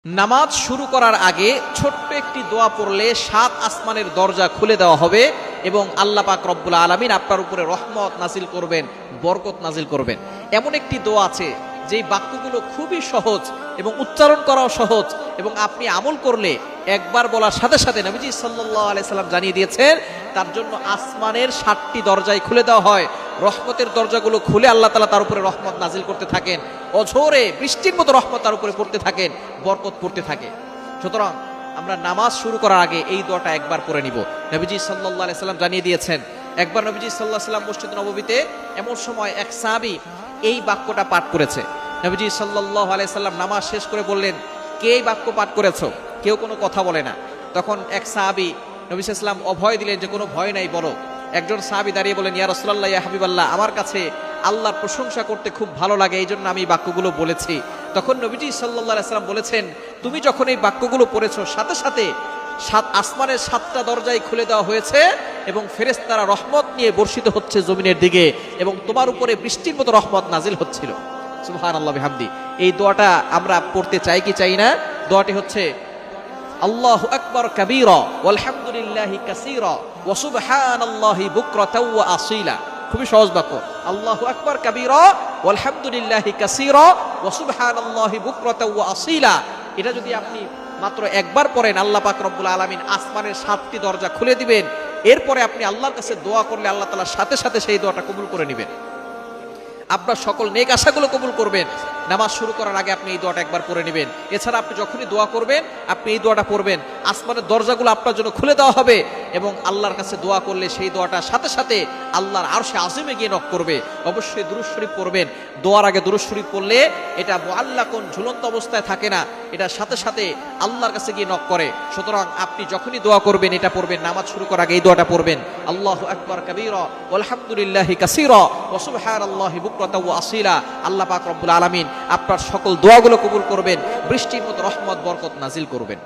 নামাজ শুরু করার আগে ছোট্ট একটি দোয়া পড়লে 7 আসমানের দরজা খুলে দেওয়া হবে এবং আল্লাহ পাক রব্বুল আলামিন আপনার উপরে রহমত নাজিল করবেন, বরকত নাজিল করবেন। এমন একটি দোয়া আছে যেই বাক্যগুলো খুবই সহজ এবং উচ্চারণ করাও সহজ এবং আপনি আমল করলে একবার বলার সাথে সাথে নবীজি সাল্লাল্লাহু আলাইহি সাল্লাম জানিয়ে দিয়েছেন তার জন্য আসমানের 7টি দরজাই খুলে দেওয়া হয়। রহমতের দরজাগুলো খুলে আল্লাহ তাআলা তার উপরে রহমত নাজিল করতে থাকেন, অঝোরে বৃষ্টির মতো রহমত তার উপরে পড়তে থাকেন, বরকত পড়তে থাকে। সুতরাং আমরা নামাজ শুরু করার আগে এই দোয়াটা একবার পড়ে নিব। নবীজি সাল্লাল্লাহু আলাইহি সাল্লাম জানিয়ে দিয়েছেন, একবার নবীজি সাল্লাল্লাহু আলাইহি সাল্লাম মসজিদ নববীতে এমন সময় এক সাহাবী এই বাক্যটা পাঠ করেছে। নবীজি সাল্লাল্লাহু আলাইহি সাল্লাম নামাজ শেষ করে বললেন, কে এই বাক্য পাঠ করেছো? কেউ কোনো কথা বলে না। তখন এক সাহাবী নবী সাল্লাল্লাহু আলাইহি সাল্লাম অভয় দিলেন যে কোনো ভয় নাই, বলো। একজন সাহাবী দাঁড়িয়ে বলেন, ইয়া রাসূলুল্লাহ, ইয়া হাবিবাল্লাহ, আমার কাছে আল্লাহর প্রশংসা করতে খুব ভালো লাগে, এই জন্য আমি বাক্যগুলো বলেছি। তখন নবীজি সাল্লাল্লাহু আলাইহি সাল্লাম বলেছেন, তুমি যখন এই বাক্যগুলো পড়েছো সাথে সাথে 7 আসমানের 7টা দরজাই খুলে দেওয়া হয়েছে এবং ফেরেশতারা রহমত নিয়ে বর্ষিত হচ্ছে জমিনের দিকে এবং তোমার উপরে বৃষ্টির মতো রহমত নাজিল হচ্ছিল। সুবহানাল্লাহ বিহামদি। এই দোয়াটা আমরা পড়তে চাই কি চাই না? দোয়াটি হচ্ছে আল্লাহু আকবার কাবীরা ওয়ালহামদুলিল্লাহি কাসীরা ওয়া সুবহানাল্লাহি বুকরাতাও ওয়া আসীলা। খুবই সহজ বাক্য, আল্লাহু আকবার কাবীরা ওয়ালহামদুলিল্লাহি কাসীরা ওয়া সুবহানাল্লাহি বুকরাতাও ওয়া আসীলা। এটা যদি আপনি মাত্র একবার পড়েন, আল্লাহ পাক রব্বুল আলামিন আসমানের 7টি দরজা খুলে দিবেন। এরপরে আপনি আল্লাহর কাছে দোয়া করলে আল্লাহ তাআলা সাথে সাথে সেই দোয়াটা কবুল করে নেবেন, আপনার সকল নেক আশাগুলো কবুল করবেন। নামাজ শুরু করার আগে আপনি এই দোয়াটা একবার পড়ে নেবেন। এছাড়া আপনি যখনই দোয়া করবেন আপনি এই দোয়াটা পড়বেন, আসমানের দরজাগুলো আপনার জন্য খুলে দেওয়া হবে এবং আল্লাহর কাছে দোয়া করলে সেই দোয়াটা সাথে সাথে আল্লাহর আরশে আজিমে গিয়ে নক করবে। অবশ্যই দুরূদ শরীফ পড়বেন। দোয়ার আগে দুরূদ শরীফ পড়লে এটা মুআল্লাকুন, ঝুলন্ত অবস্থায় থাকে না, এটা সাথে সাথে আল্লাহর কাছে গিয়ে নক করে। সুতরাং আপনি যখনই দোয়া করবেন এটা পড়বেন, নামাজ শুরু করার আগে এই দোয়াটা পড়বেন, আল্লাহু আকবার কাবীরা ওয়ালহামদুলিল্লাহি কাসীরা ওয়া সুবহানাল্লাহি বুকরাতাও ওয়া আসীলা। আল্লাহ পাক রব্বুল আলামিন আপনার সকল দোয়াগুলো কবুল করবেন, বৃষ্টির মতো রহমত বরকত নাজিল করবেন।